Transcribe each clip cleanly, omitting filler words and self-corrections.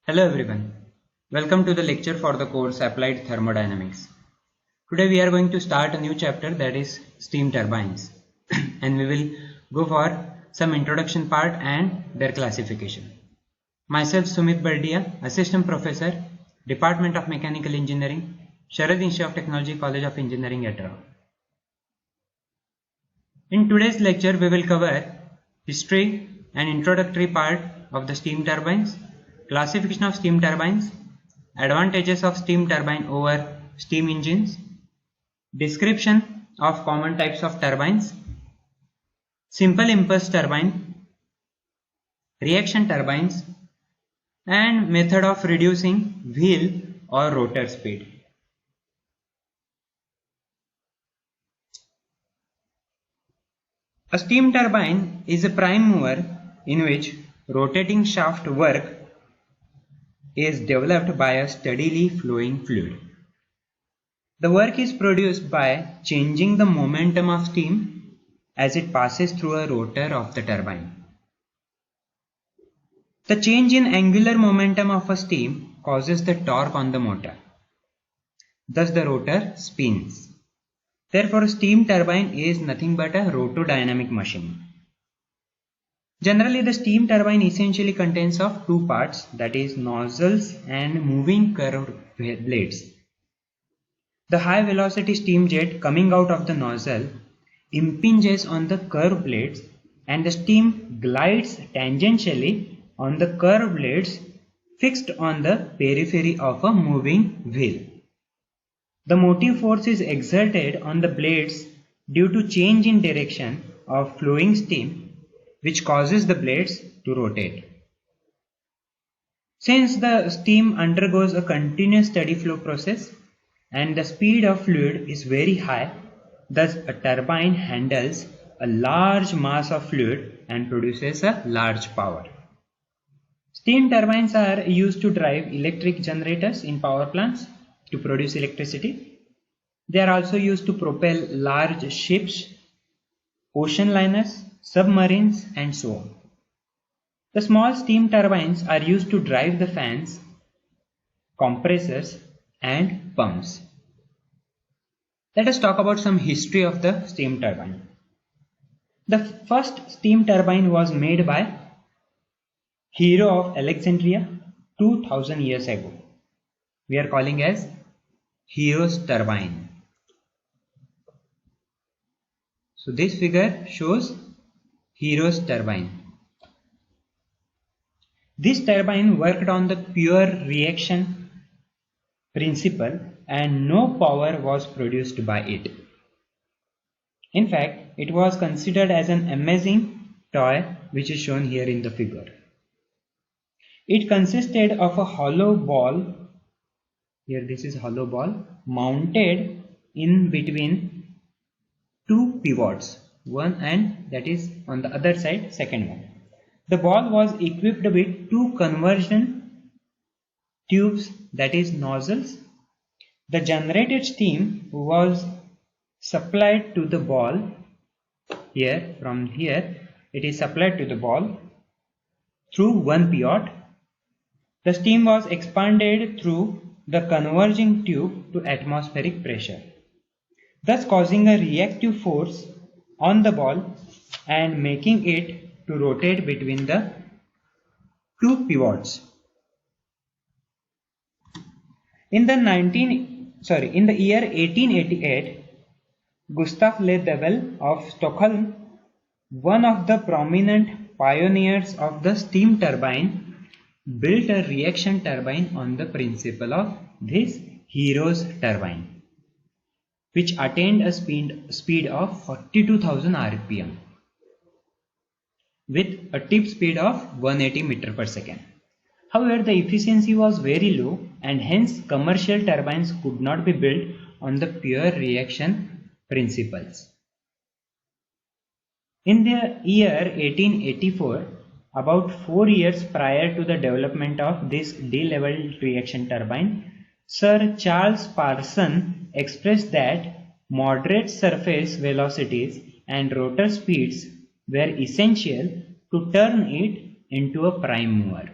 Hello everyone. Welcome to the lecture for the course Applied Thermodynamics. Today we are going to start a new chapter, that is steam turbines, and we will go for some introduction part and their classification. Myself Sumit Bardia, Assistant Professor, Department of Mechanical Engineering, Sharad Institute of Technology, College of Engineering, Etra. In today's lecture we will cover history and introductory part of the steam turbines, classification of steam turbines, advantages of steam turbine over steam engines, description of common types of turbines, simple impulse turbine, reaction turbines, and method of reducing wheel or rotor speed. A steam turbine is a prime mover in which rotating shaft work is developed by a steadily flowing fluid. The work is produced by changing the momentum of steam as it passes through a rotor of the turbine. The change in angular momentum of a steam causes the torque on the motor. Thus the rotor spins. Therefore, a steam turbine is nothing but a rotodynamic machine. Generally, the steam turbine essentially contains of two parts, that is nozzles and moving curved blades. The high velocity steam jet coming out of the nozzle impinges on the curved blades and the steam glides tangentially on the curved blades fixed on the periphery of a moving wheel. The motive force is exerted on the blades due to change in direction of flowing steam, which causes the blades to rotate. Since the steam undergoes a continuous steady flow process and the speed of fluid is very high, thus a turbine handles a large mass of fluid and produces a large power. Steam turbines are used to drive electric generators in power plants to produce electricity. They are also used to propel large ships, ocean liners, submarines, and so on. The small steam turbines are used to drive the fans, compressors, and pumps. Let us talk about some history of the steam turbine. The first steam turbine was made by Hero of Alexandria 2000 years ago. We are calling as Hero's turbine. So this figure shows Hero's turbine. This turbine worked on the pure reaction principle and no power was produced by it. In fact, it was considered as an amazing toy, which is shown here in the figure. It consisted of a hollow ball, here this is hollow ball, mounted in between two pivots, one and that is on the other side, second one. The ball was equipped with two conversion tubes, that is nozzles. The generated steam was supplied to the ball here, from here it is supplied to the ball through one pivot. The steam was expanded through the converging tube to atmospheric pressure, thus causing a reactive force on the ball and making it to rotate between the two pivots. In the year 1888, Gustav Le Devel of Stockholm, one of the prominent pioneers of the steam turbine, built a reaction turbine on the principle of this Hero's turbine, which attained a speed of 42,000 rpm with a tip speed of 180 meter per second. However, the efficiency was very low and hence commercial turbines could not be built on the pure reaction principles. In the year 1884, about 4 years prior to the development of this D-level reaction turbine, Sir Charles Parson expressed that moderate surface velocities and rotor speeds were essential to turn it into a prime mover.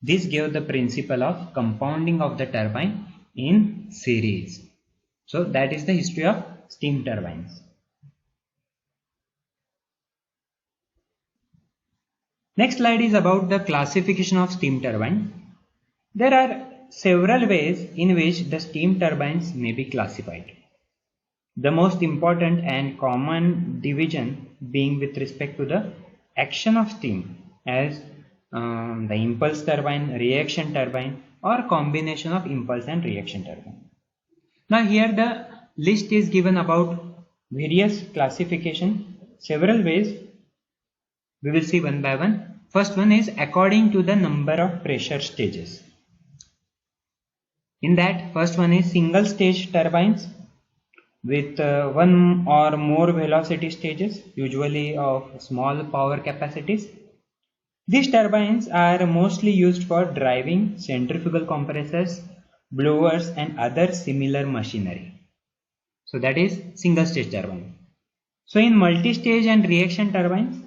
This gave the principle of compounding of the turbine in series. So that is the history of steam turbines. Next slide is about the classification of steam turbine. There are several ways in which the steam turbines may be classified. The most important and common division being with respect to the action of steam as the impulse turbine, reaction turbine, or combination of impulse and reaction turbine. Now here the list is given about various classification, several ways. We will see one by one. First one is according to the number of pressure stages. In that, first one is single stage turbines with one or more velocity stages, usually of small power capacities. These turbines are mostly used for driving centrifugal compressors, blowers and other similar machinery. So that is single stage turbine. So in multi-stage and reaction turbines,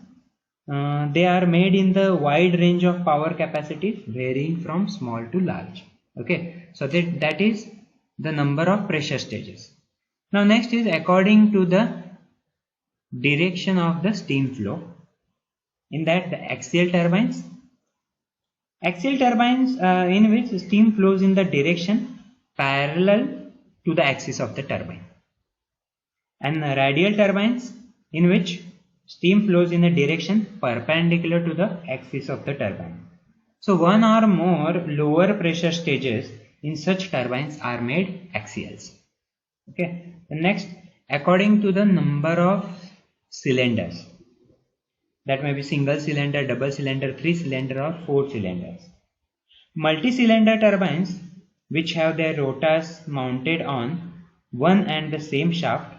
they are made in the wide range of power capacities varying from small to large. Okay, so that is the number of pressure stages. Now next is according to the direction of the steam flow. In that, the axial turbines in which steam flows in the direction parallel to the axis of the turbine, and radial turbines in which steam flows in a direction perpendicular to the axis of the turbine. So one or more lower pressure stages in such turbines are made axials. Okay. The next, according to the number of cylinders, that may be single cylinder, double cylinder, 3 cylinder or 4 cylinders. Multi-cylinder turbines which have their rotors mounted on one and the same shaft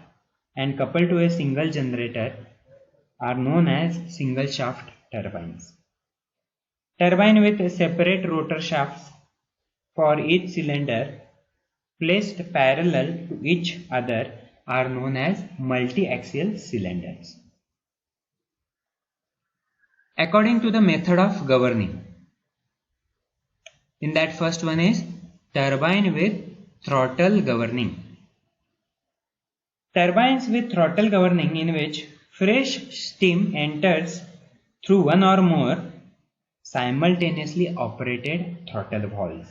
and coupled to a single generator are known as single shaft turbines. Turbine with separate rotor shafts for each cylinder placed parallel to each other are known as multi-axial cylinders. According to the method of governing, in that first one is turbine with throttle governing. Turbines with throttle governing in which fresh steam enters through one or more simultaneously operated throttle valves.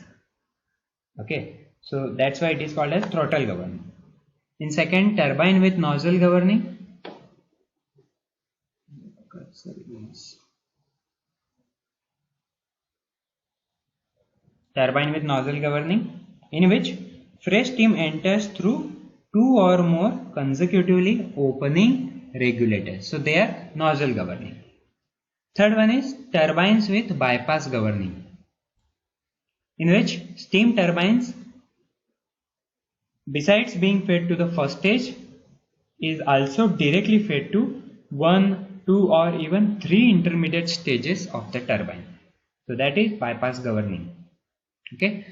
Okay, so that's why it is called as throttle governing. In second, turbine with nozzle governing. Turbine with nozzle governing in which fresh steam enters through two or more consecutively opening regulators. So they are nozzle governing. Third one is turbines with bypass governing, in which steam turbines, besides being fed to the first stage, is also directly fed to 1, 2 or even 3 intermediate stages of the turbine. So that is bypass governing. Okay.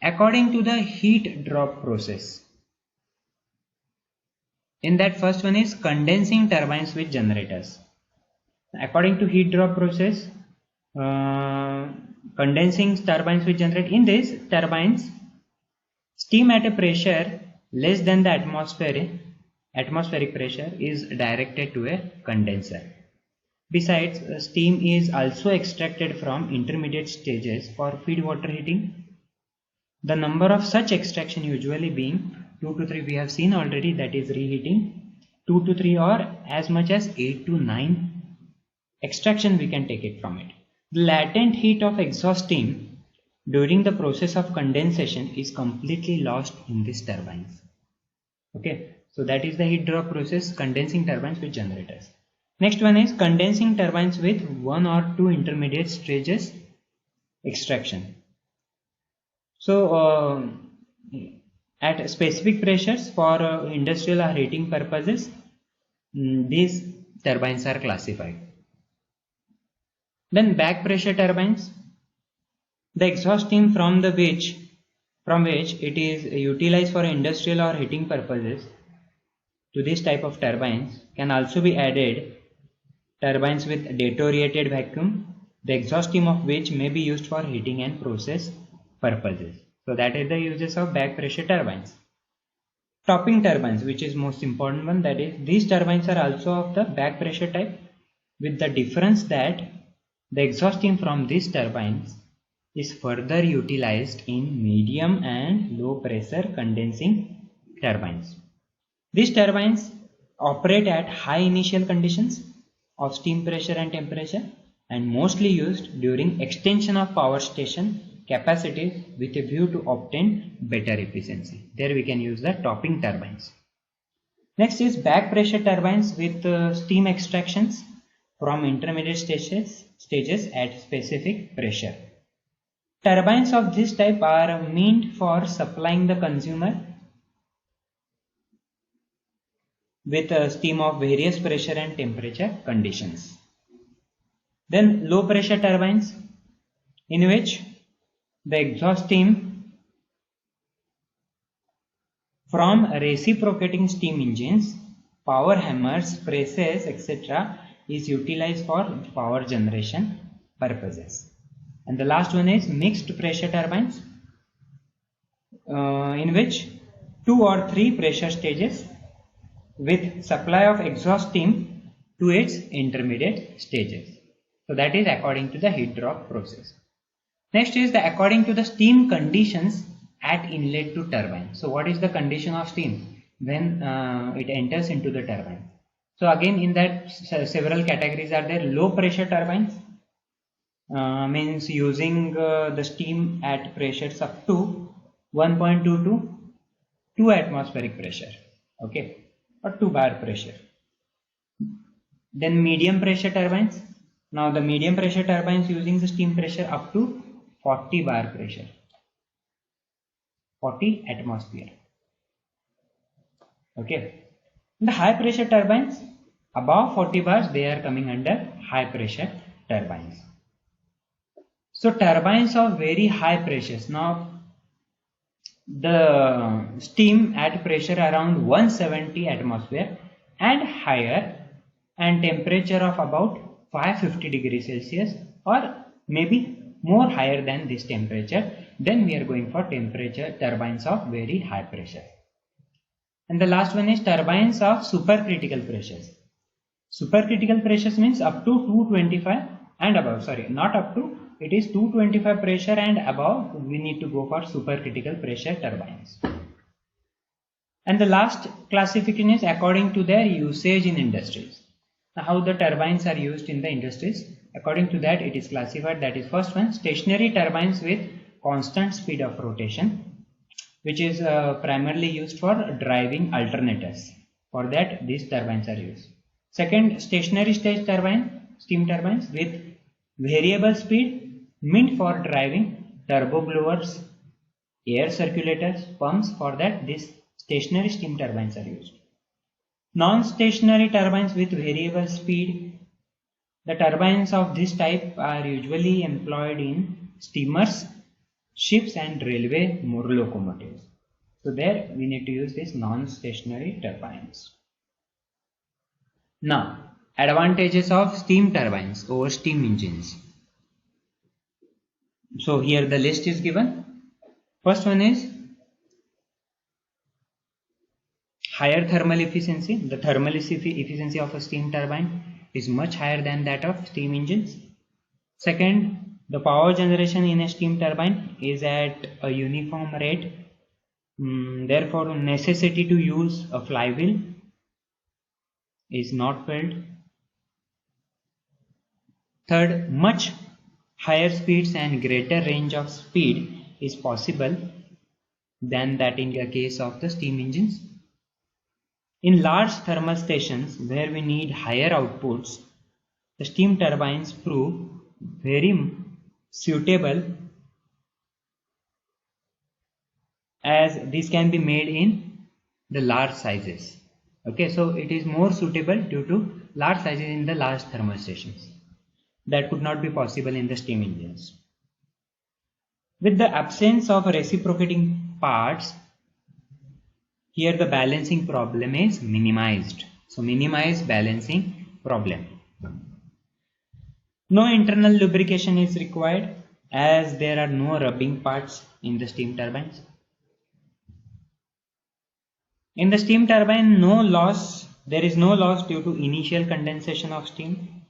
According to the heat drop process, in that first one is condensing turbines with generators. According to heat drop process, condensing turbines with generator, in this turbines, steam at a pressure less than the atmospheric pressure is directed to a condenser. Besides, steam is also extracted from intermediate stages for feed water heating. The number of such extraction usually being 2 to 3, we have seen already, that is reheating, 2 to 3 or as much as 8 to 9 extraction we can take it from it. The latent heat of exhaust steam during the process of condensation is completely lost in these turbines. Okay, so that is the heat drop process, condensing turbines with generators. Next one is condensing turbines with 1 or 2 intermediate stages extraction. So at specific pressures for industrial or heating purposes, these turbines are classified. Then back pressure turbines, the exhaust steam from which it is utilized for industrial or heating purposes to this type of turbines can also be added turbines with deteriorated vacuum, the exhaust steam of which may be used for heating and process purposes. So that is the uses of back pressure turbines. Topping turbines, which is most important one, that is these turbines are also of the back pressure type, with the difference that the exhaust steam from these turbines is further utilized in medium and low pressure condensing turbines. These turbines operate at high initial conditions of steam pressure and temperature and mostly used during extension of power station capacities with a view to obtain better efficiency. There we can use the topping turbines. Next is back pressure turbines with steam extractions from intermediate stages at specific pressure. Turbines of this type are meant for supplying the consumer with steam of various pressure and temperature conditions. Then low pressure turbines, in which the exhaust steam from reciprocating steam engines, power hammers, presses, etc. is utilized for power generation purposes. And the last one is mixed pressure turbines, in which 2 or 3 pressure stages with supply of exhaust steam to its intermediate stages. So that is according to the heat drop process. Next is the according to the steam conditions at inlet to turbine. So what is the condition of steam when it enters into the turbine? So again in that several categories are there. Low pressure turbines means using the steam at pressures up to 1.2 to 2 atmospheric pressure, okay, or 2 bar pressure. Then medium pressure turbines. Now the medium pressure turbines using the steam pressure up to 40 bar pressure, 40 atmosphere, okay. The high pressure turbines above 40 bars, they are coming under high pressure turbines. So turbines of very high pressures. Now the steam at pressure around 170 atmosphere and higher and temperature of about 550 degrees Celsius or maybe more higher than this temperature, then we are going for temperature turbines of very high pressure. And the last one is turbines of supercritical pressures. Supercritical pressures means up to 225 and above, sorry, not up to, it is 225 pressure and above we need to go for supercritical pressure turbines. And the last classification is according to their usage in industries. Now, how the turbines are used in the industries, according to that it is classified. That is first one, stationary turbines with constant speed of rotation, which is primarily used for driving alternators. For that these turbines are used. Second, stationary stage turbine, steam turbines with variable speed, meant for driving turbo blowers, air circulators, pumps. For that these stationary steam turbines are used. Non-stationary turbines with variable speed. The turbines of this type are usually employed in steamers, ships and railway locomotives. So there we need to use these non-stationary turbines. Now, advantages of steam turbines over steam engines. So here the list is given. First one is higher thermal efficiency. The thermal efficiency of a steam turbine is much higher than that of steam engines. Second, the power generation in a steam turbine is at a uniform rate. Therefore, necessity to use a flywheel is not felt. Third, much higher speeds and greater range of speed is possible than that in the case of the steam engines. In large thermal stations where we need higher outputs, the steam turbines prove very suitable, as these can be made in the large sizes. Okay, so it is more suitable due to large sizes in the large thermal stations. That could not be possible in the steam engines. With the absence of reciprocating parts, here the balancing problem is minimized. So minimize balancing problem. No internal lubrication is required as there are no rubbing parts in the steam turbines. In the steam turbine, there is no loss due to initial condensation of steam.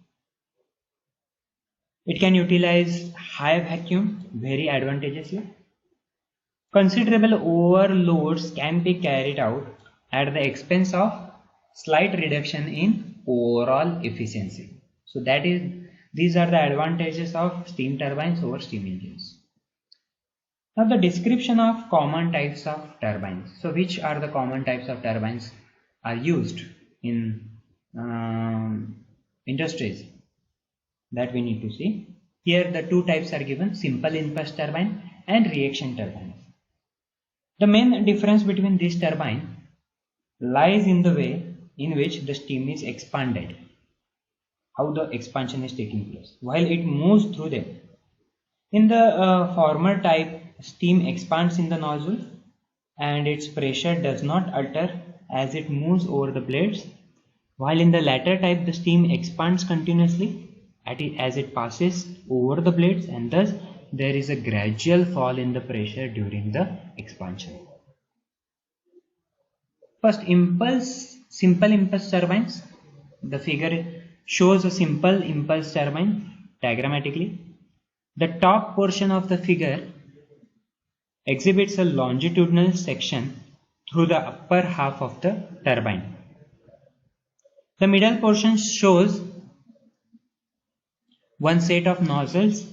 It can utilize high vacuum very advantageously. Considerable overloads can be carried out at the expense of slight reduction in overall efficiency. So these are the advantages of steam turbines over steam engines. Now the description of common types of turbines. So which are the common types of turbines are used in industries that we need to see. Here the two types are given: simple impulse turbine and reaction turbine. The main difference between this turbine lies in the way in which the steam is expanded, how the expansion is taking place while it moves through them. In the former type, steam expands in the nozzle and its pressure does not alter as it moves over the blades, while in the latter type the steam expands continuously as it passes over the blades, and thus there is a gradual fall in the pressure during the expansion. First, simple impulse turbines. The figure shows a simple impulse turbine diagrammatically. The top portion of the figure exhibits a longitudinal section through the upper half of the turbine. The middle portion shows one set of nozzles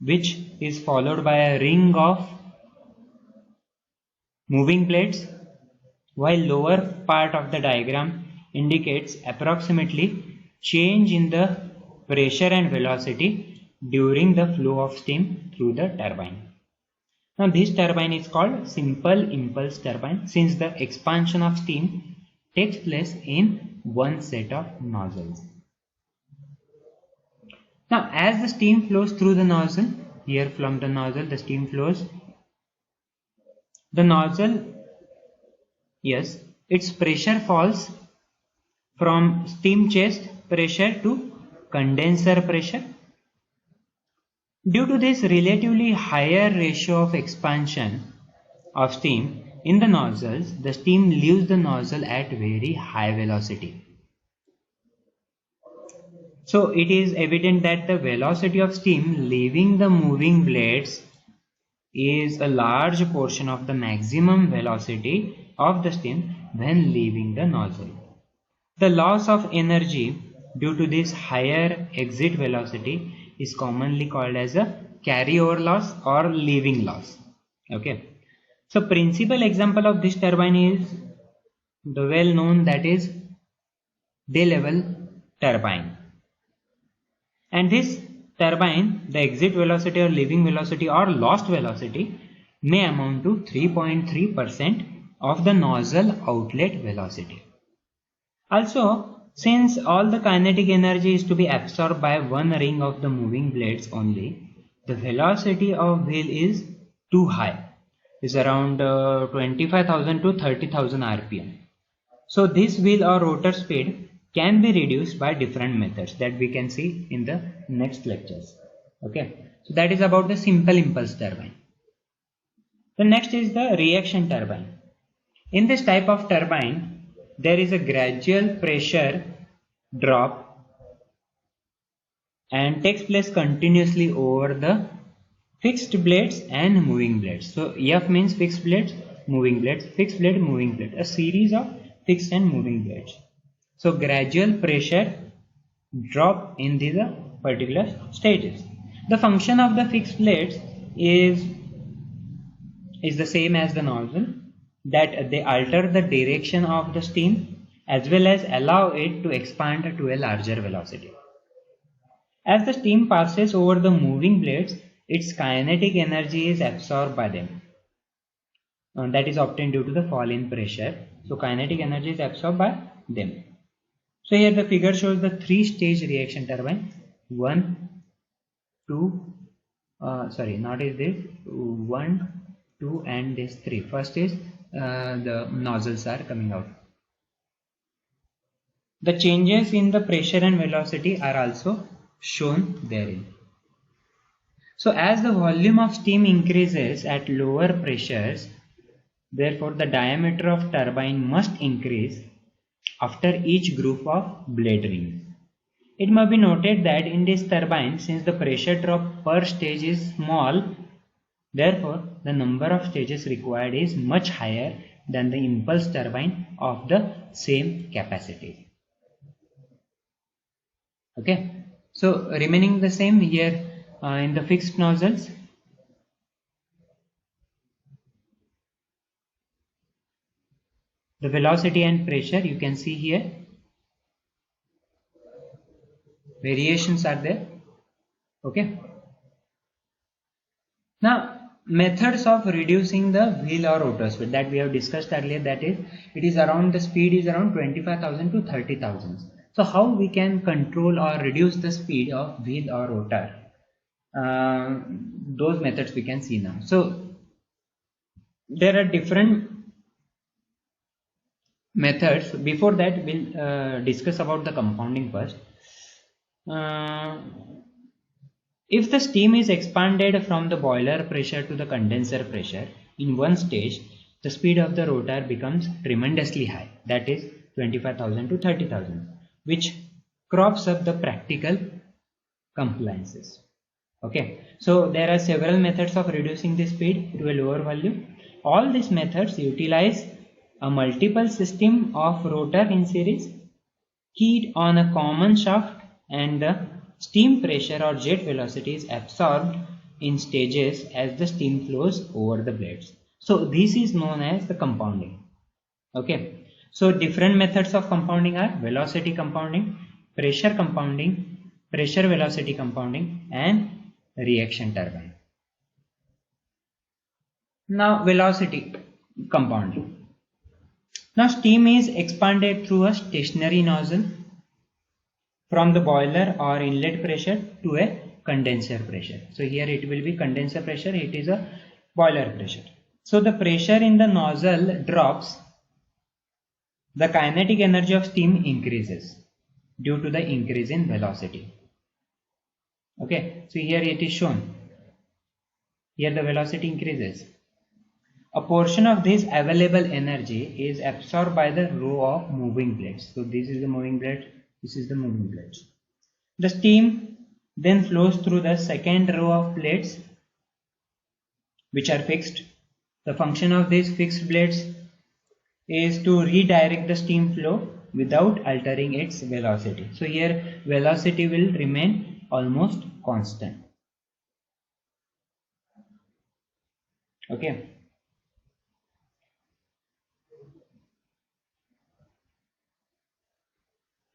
which is followed by a ring of moving blades, while lower part of the diagram indicates approximately change in the pressure and velocity during the flow of steam through the turbine. Now this turbine is called simple impulse turbine since the expansion of steam takes place in one set of nozzles. Now as the steam flows through the nozzle, here from the nozzle the steam flows, the nozzle, yes, its pressure falls from steam chest pressure to condenser pressure. Due to this relatively higher ratio of expansion of steam in the nozzles, the steam leaves the nozzle at very high velocity. So it is evident that the velocity of steam leaving the moving blades is a large portion of the maximum velocity of the steam when leaving the nozzle. The loss of energy due to this higher exit velocity is commonly called as a carryover loss or leaving loss. Okay. So principal example of this turbine is the well known, that is day level turbine. And this turbine, the exit velocity or leaving velocity or lost velocity may amount to 3.3% of the nozzle outlet velocity. Also, since all the kinetic energy is to be absorbed by one ring of the moving blades only, the velocity of wheel is too high, is around 25,000 to 30,000 rpm. So this wheel or rotor speed can be reduced by different methods that we can see in the next lectures. Okay, so that is about the simple impulse turbine. The next is the reaction turbine. In this type of turbine, there is a gradual pressure drop and takes place continuously over the fixed blades and moving blades. So F means fixed blades, moving blades, fixed blade, moving blade, a series of fixed and moving blades. So gradual pressure drop in these particular stages. The function of the fixed blades is the same as the nozzle, that they alter the direction of the steam as well as allow it to expand to a larger velocity. As the steam passes over the moving blades, its kinetic energy is absorbed by them. That is obtained due to the fall in pressure. So kinetic energy is absorbed by them. So here the figure shows the three-stage reaction turbine. 1, 2, not is this 1, 2 and this 3. First is the nozzles are coming out. The changes in the pressure and velocity are also shown therein. So as the volume of steam increases at lower pressures, therefore the diameter of turbine must increase after each group of blade rings. It must be noted that in this turbine, since the pressure drop per stage is small, therefore the number of stages required is much higher than the impulse turbine of the same capacity. Okay, so remaining the same here in the fixed nozzles. The velocity and pressure you can see here. Variations are there. Okay. Now methods of reducing the wheel or rotor speed that we have discussed earlier, that is, it is around, the speed is around 25,000 to 30,000. So how we can control or reduce the speed of wheel or rotor? Those methods we can see now. So there are different methods. Before that, we'll discuss about the compounding first. If the steam is expanded from the boiler pressure to the condenser pressure in one stage, the speed of the rotor becomes tremendously high, that is 25,000 to 30,000, which crops up the practical compliances. Okay, so there are several methods of reducing the speed to a lower value. All these methods utilize a multiple system of rotor in series keyed on a common shaft, and the steam pressure or jet velocity is absorbed in stages as the steam flows over the blades. So this is known as the compounding. Okay, so different methods of compounding are velocity compounding, pressure compounding, pressure velocity compounding, and reaction turbine. Now velocity compounding. Now steam is expanded through a stationary nozzle from the boiler or inlet pressure to a condenser pressure. So here it will be condenser pressure, it is a boiler pressure. So the pressure in the nozzle drops, the kinetic energy of steam increases due to the increase in velocity. Okay, so here it is shown. Here the velocity increases. A portion of this available energy is absorbed by the row of moving blades. So this is the moving blade, this is the moving blades. The steam then flows through the second row of blades which are fixed. The function of these fixed blades is to redirect the steam flow without altering its velocity. So here velocity will remain almost constant. Okay.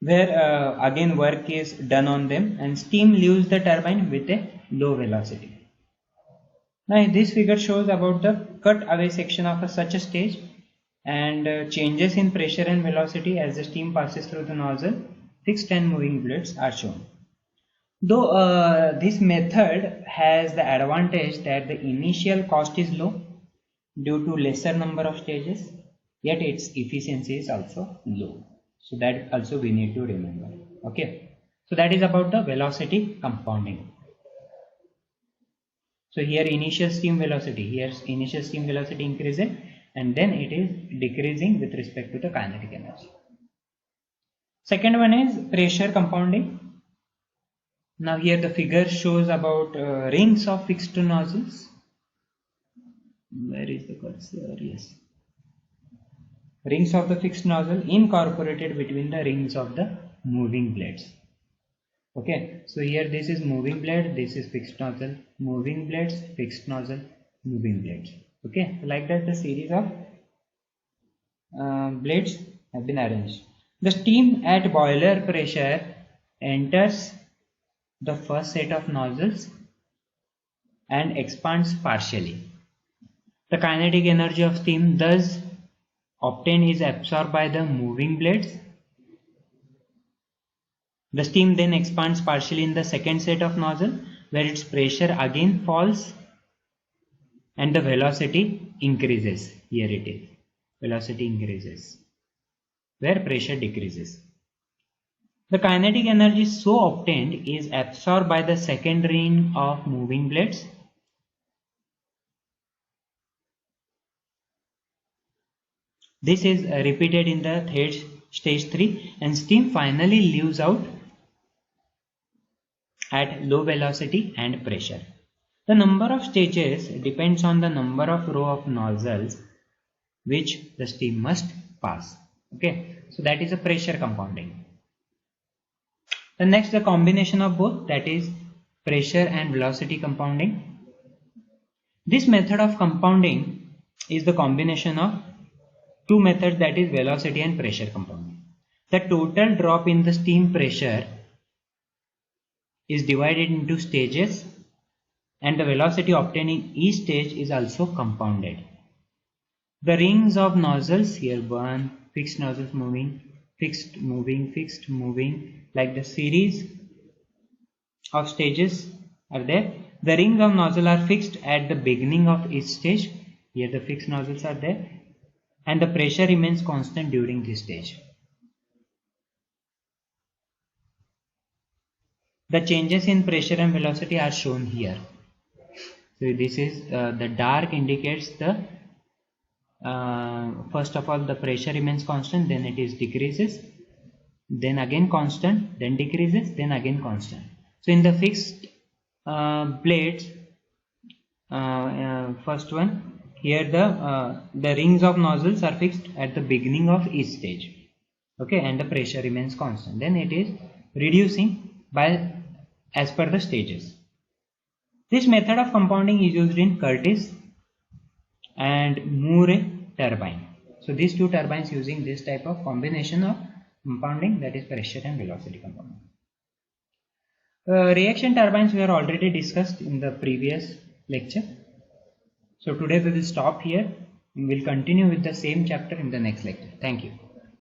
Where again work is done on them and steam leaves the turbine with a low velocity. Now this figure shows about the cut away section of such a stage, and changes in pressure and velocity as the steam passes through the nozzle. Fixed and moving blades are shown. Though this method has the advantage that the initial cost is low due to lesser number of stages, yet its efficiency is also low. So that also we need to remember. Okay, so that is about the velocity compounding. So here initial steam velocity, here initial steam velocity increases and then it is decreasing with respect to the kinetic energy. Second one is pressure compounding. Now here the figure shows about rings of fixed nozzles. Where is the cursor? Yes. Rings of the fixed nozzle incorporated between the rings of the moving blades. Okay, so here this is moving blade, this is fixed nozzle, moving blades, fixed nozzle, moving blades. Okay, like that the series of blades have been arranged. The steam at boiler pressure enters the first set of nozzles and expands partially. The kinetic energy of steam thus obtained is absorbed by the moving blades. The steam then expands partially in the second set of nozzle where its pressure again falls and the velocity increases. Here it is. Velocity increases where pressure decreases. The kinetic energy so obtained is absorbed by the second ring of moving blades. This is repeated in the third stage 3, and steam finally leaves out at low velocity and pressure. The number of stages depends on the number of row of nozzles which the steam must pass. Okay, so that is a pressure compounding. The next, the combination of both, that is pressure and velocity compounding. This method of compounding is the combination of two methods, that is velocity and pressure compounding. The total drop in the steam pressure is divided into stages, and the velocity obtained in each stage is also compounded. The rings of nozzles here, one, fixed nozzles moving, fixed moving, like the series of stages are there. The rings of nozzle are fixed at the beginning of each stage. Here the fixed nozzles are there, and the pressure remains constant during this stage. The changes in pressure and velocity are shown here. So this is the dark indicates the first of all the pressure remains constant, then it is decreases, then again constant, then decreases, then again constant. So in the fixed blades, first one here, the rings of nozzles are fixed at the beginning of each stage, okay, and the pressure remains constant. Then it is reducing by as per the stages. This method of compounding is used in Curtis and Moore turbine. So these two turbines using this type of combination of compounding, that is pressure and velocity compounding. Reaction turbines were already discussed in the previous lecture. So today we will stop here and we'll continue with the same chapter in the next lecture. Thank you.